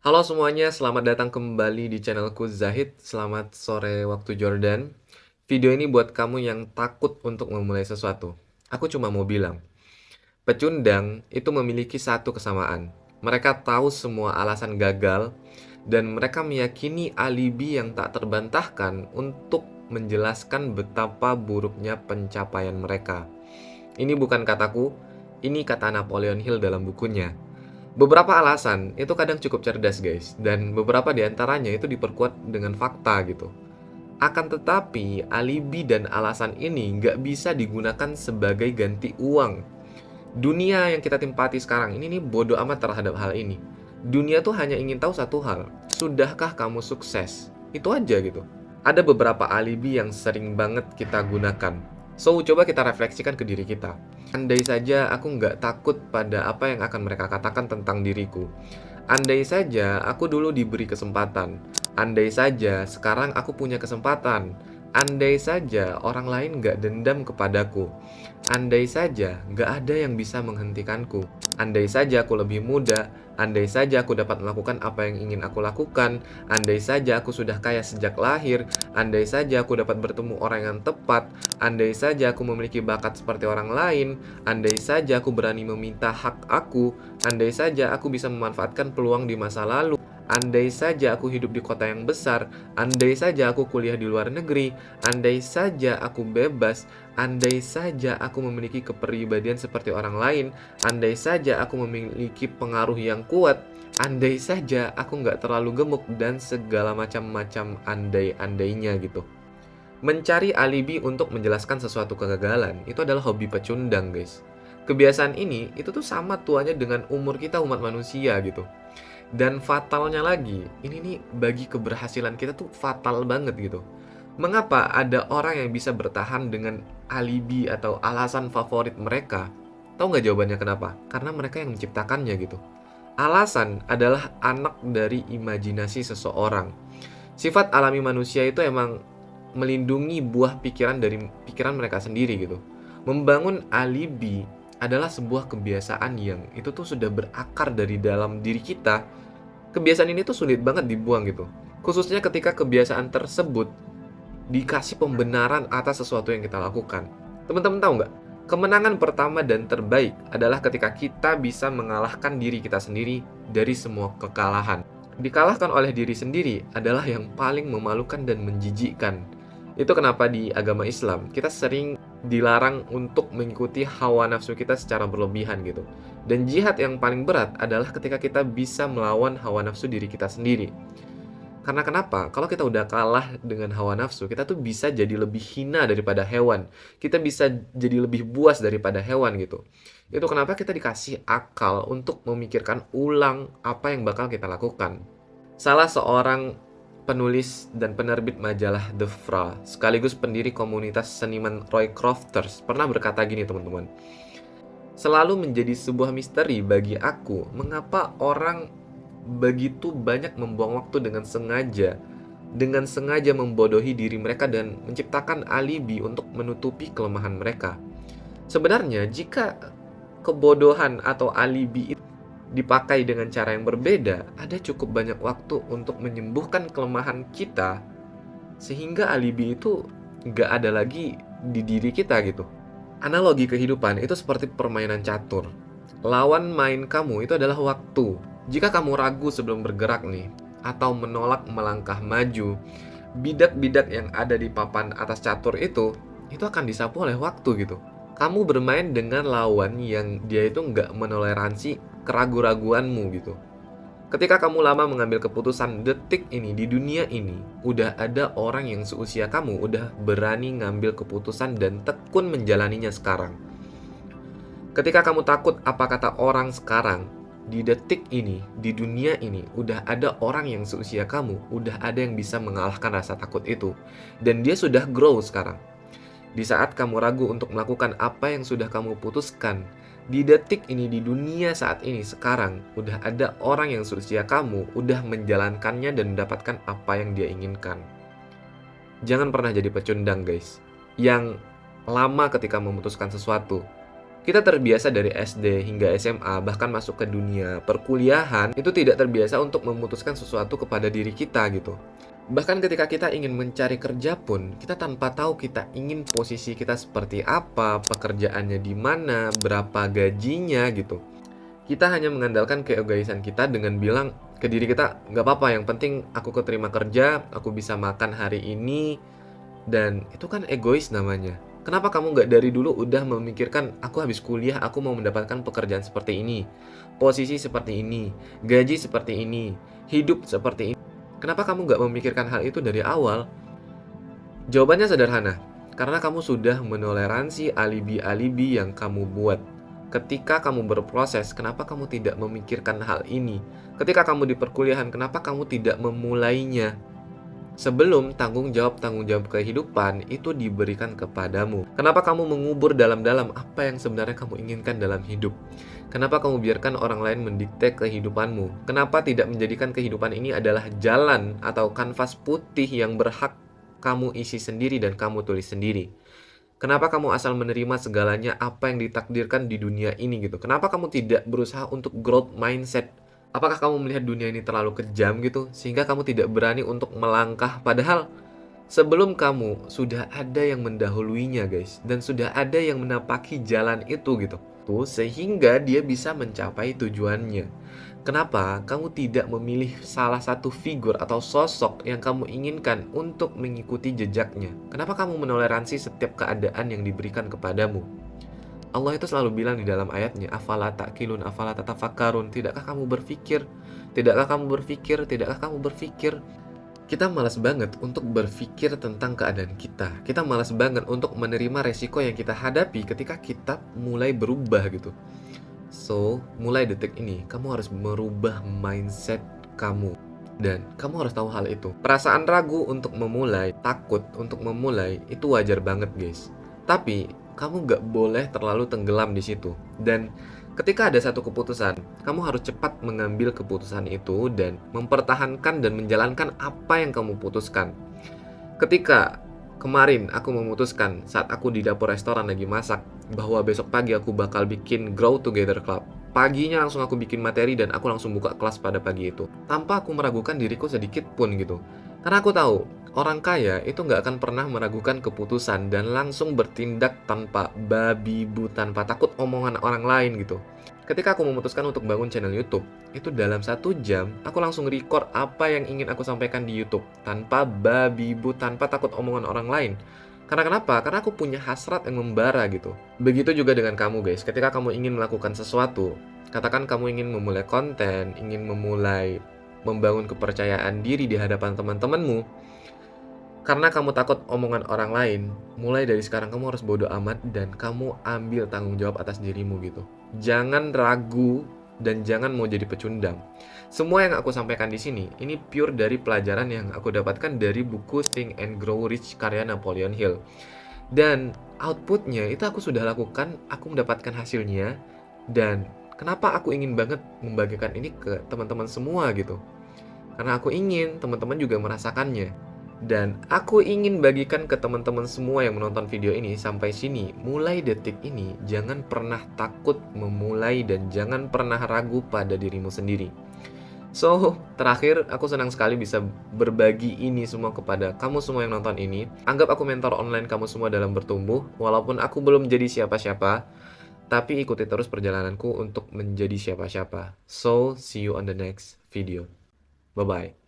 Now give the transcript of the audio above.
Halo semuanya, selamat datang kembali di channelku Zahid. Selamat sore waktu Jordan. Video ini buat kamu yang takut untuk memulai sesuatu. Aku cuma mau bilang, pecundang itu memiliki satu kesamaan. Mereka tahu semua alasan gagal dan mereka meyakini alibi yang tak terbantahkan untuk menjelaskan betapa buruknya pencapaian mereka. Ini bukan kataku, ini kata Napoleon Hill dalam bukunya. Beberapa alasan itu kadang cukup cerdas guys, dan beberapa diantaranya itu diperkuat dengan fakta gitu. Akan tetapi, alibi dan alasan ini nggak bisa digunakan sebagai ganti uang. Dunia yang kita tempati sekarang ini nih bodoh amat terhadap hal ini. Dunia tuh hanya ingin tahu satu hal, sudahkah kamu sukses? Itu aja gitu. Ada beberapa alibi yang sering banget kita gunakan. So, coba kita refleksikan ke diri kita. Andai saja aku nggak takut pada apa yang akan mereka katakan tentang diriku. Andai saja aku dulu diberi kesempatan. Andai saja sekarang aku punya kesempatan. Andai saja orang lain nggak dendam kepadaku. Andai saja nggak ada yang bisa menghentikanku. Andai saja aku lebih muda. Andai saja aku dapat melakukan apa yang ingin aku lakukan. Andai saja aku sudah kaya sejak lahir. Andai saja aku dapat bertemu orang yang tepat. Andai saja aku memiliki bakat seperti orang lain. Andai saja aku berani meminta hak aku. Andai saja aku bisa memanfaatkan peluang di masa lalu. Andai saja aku hidup di kota yang besar, andai saja aku kuliah di luar negeri, andai saja aku bebas, andai saja aku memiliki kepribadian seperti orang lain, andai saja aku memiliki pengaruh yang kuat, andai saja aku nggak terlalu gemuk, dan segala macam-macam andai-andainya gitu. Mencari alibi untuk menjelaskan sesuatu kegagalan itu adalah hobi pecundang, guys. Kebiasaan ini itu tuh sama tuanya dengan umur kita umat manusia gitu. Dan fatalnya lagi, ini nih bagi keberhasilan kita tuh fatal banget gitu. Mengapa ada orang yang bisa bertahan dengan alibi atau alasan favorit mereka? Tahu nggak jawabannya kenapa? Karena mereka yang menciptakannya gitu. Alasan adalah anak dari imajinasi seseorang. Sifat alami manusia itu emang melindungi buah pikiran dari pikiran mereka sendiri gitu. Membangun alibi adalah sebuah kebiasaan yang itu tuh sudah berakar dari dalam diri kita. Kebiasaan ini tuh sulit banget dibuang gitu. Khususnya ketika kebiasaan tersebut dikasih pembenaran atas sesuatu yang kita lakukan. Teman-teman tahu nggak? Kemenangan pertama dan terbaik adalah ketika kita bisa mengalahkan diri kita sendiri dari semua kekalahan. Dikalahkan oleh diri sendiri adalah yang paling memalukan dan menjijikkan. Itu kenapa di agama Islam kita sering dilarang untuk mengikuti hawa nafsu kita secara berlebihan gitu. Dan jihad yang paling berat adalah ketika kita bisa melawan hawa nafsu diri kita sendiri. Karena kenapa? Kalau kita udah kalah dengan hawa nafsu, kita tuh bisa jadi lebih hina daripada hewan. Kita bisa jadi lebih buas daripada hewan gitu. Itu kenapa kita dikasih akal untuk memikirkan ulang apa yang bakal kita lakukan. Salah seorang penulis dan penerbit majalah The Fra, sekaligus pendiri komunitas seniman Roy Crofters, pernah berkata gini teman-teman. Selalu menjadi sebuah misteri bagi aku, mengapa orang begitu banyak membuang waktu dengan sengaja membodohi diri mereka dan menciptakan alibi untuk menutupi kelemahan mereka. Sebenarnya, jika kebodohan atau alibi itu dipakai dengan cara yang berbeda, ada cukup banyak waktu untuk menyembuhkan kelemahan kita, sehingga alibi itu nggak ada lagi di diri kita gitu. Analogi kehidupan itu seperti permainan catur. Lawan main kamu itu adalah waktu. Jika kamu ragu sebelum bergerak nih, atau menolak melangkah maju, bidak-bidak yang ada di papan atas catur itu akan disapu oleh waktu gitu. Kamu bermain dengan lawan yang dia itu nggak menoleransi keraguan-raguanmu gitu. Ketika kamu lama mengambil keputusan detik ini di dunia ini, udah ada orang yang seusia kamu udah berani ngambil keputusan dan tekun menjalaninya sekarang. Ketika kamu takut apa kata orang sekarang, di detik ini, di dunia ini, udah ada orang yang seusia kamu, udah ada yang bisa mengalahkan rasa takut itu. Dan dia sudah grow sekarang. Di saat kamu ragu untuk melakukan apa yang sudah kamu putuskan, di detik ini, di dunia saat ini, sekarang, udah ada orang yang seusia kamu, udah menjalankannya dan mendapatkan apa yang dia inginkan. Jangan pernah jadi pecundang, guys. Yang lama ketika memutuskan sesuatu. Kita terbiasa dari SD hingga SMA, bahkan masuk ke dunia perkuliahan, itu tidak terbiasa untuk memutuskan sesuatu kepada diri kita gitu. Bahkan ketika kita ingin mencari kerja pun, kita tanpa tahu kita ingin posisi kita seperti apa, pekerjaannya di mana, berapa gajinya gitu. Kita hanya mengandalkan keegoisan kita dengan bilang ke diri kita, nggak apa-apa, yang penting aku keterima kerja, aku bisa makan hari ini, dan itu kan egois namanya. Kenapa kamu nggak dari dulu udah memikirkan, aku habis kuliah, aku mau mendapatkan pekerjaan seperti ini, posisi seperti ini, gaji seperti ini, hidup seperti ini. Kenapa kamu nggak memikirkan hal itu dari awal? Jawabannya sederhana, karena kamu sudah menoleransi alibi-alibi yang kamu buat. Ketika kamu berproses, kenapa kamu tidak memikirkan hal ini? Ketika kamu di perkuliahan, kenapa kamu tidak memulainya? Sebelum tanggung jawab kehidupan itu diberikan kepadamu. Kenapa kamu mengubur dalam-dalam apa yang sebenarnya kamu inginkan dalam hidup? Kenapa kamu biarkan orang lain mendikte kehidupanmu? Kenapa tidak menjadikan kehidupan ini adalah jalan atau kanvas putih yang berhak kamu isi sendiri dan kamu tulis sendiri? Kenapa kamu asal menerima segalanya apa yang ditakdirkan di dunia ini gitu? Kenapa kamu tidak berusaha untuk growth mindset? Apakah kamu melihat dunia ini terlalu kejam gitu sehingga kamu tidak berani untuk melangkah, padahal sebelum kamu sudah ada yang mendahuluinya guys, dan sudah ada yang menapaki jalan itu gitu. Tuh sehingga dia bisa mencapai tujuannya. Kenapa kamu tidak memilih salah satu figur atau sosok yang kamu inginkan untuk mengikuti jejaknya? Kenapa kamu menoleransi setiap keadaan yang diberikan kepadamu? Allah itu selalu bilang di dalam ayatnya, afala ta'qilun, afala tatafakkarun. Tidakkah kamu berpikir? Tidakkah kamu berpikir? Tidakkah kamu berpikir? Kita malas banget untuk berpikir tentang keadaan kita. Kita malas banget untuk menerima resiko yang kita hadapi ketika kita mulai berubah gitu. So, mulai detik ini, kamu harus merubah mindset kamu. Dan kamu harus tahu hal itu. Perasaan ragu untuk memulai, takut untuk memulai, itu wajar banget guys. Tapi, kamu gak boleh terlalu tenggelam di situ. Dan ketika ada satu keputusan, kamu harus cepat mengambil keputusan itu dan mempertahankan dan menjalankan apa yang kamu putuskan. Ketika kemarin aku memutuskan saat aku di dapur restoran lagi masak bahwa besok pagi aku bakal bikin Grow Together Club. Paginya langsung aku bikin materi dan aku langsung buka kelas pada pagi itu. Tanpa aku meragukan diriku sedikit pun gitu. Karena aku tahu orang kaya itu nggak akan pernah meragukan keputusan dan langsung bertindak tanpa babi bu, tanpa takut omongan orang lain gitu. Ketika aku memutuskan untuk bangun channel YouTube, itu dalam 1 jam, aku langsung record apa yang ingin aku sampaikan di YouTube. Tanpa babi bu, tanpa takut omongan orang lain. Karena kenapa? Karena aku punya hasrat yang membara gitu. Begitu juga dengan kamu guys, ketika kamu ingin melakukan sesuatu, katakan kamu ingin memulai konten, ingin memulai membangun kepercayaan diri di hadapan teman-temanmu, karena kamu takut omongan orang lain, mulai dari sekarang kamu harus bodo amat dan kamu ambil tanggung jawab atas dirimu gitu. Jangan ragu dan jangan mau jadi pecundang. Semua yang aku sampaikan di sini, ini pure dari pelajaran yang aku dapatkan dari buku Think and Grow Rich karya Napoleon Hill. Dan outputnya itu aku sudah lakukan, aku mendapatkan hasilnya. Dan kenapa aku ingin banget membagikan ini ke teman-teman semua gitu. Karena aku ingin teman-teman juga merasakannya. Dan aku ingin bagikan ke teman-teman semua yang menonton video ini sampai sini. Mulai detik ini, jangan pernah takut memulai dan jangan pernah ragu pada dirimu sendiri. So, terakhir, aku senang sekali bisa berbagi ini semua kepada kamu semua yang nonton ini. Anggap aku mentor online kamu semua dalam bertumbuh. Walaupun aku belum jadi siapa-siapa, tapi ikuti terus perjalananku untuk menjadi siapa-siapa. So, see you on the next video. Bye-bye.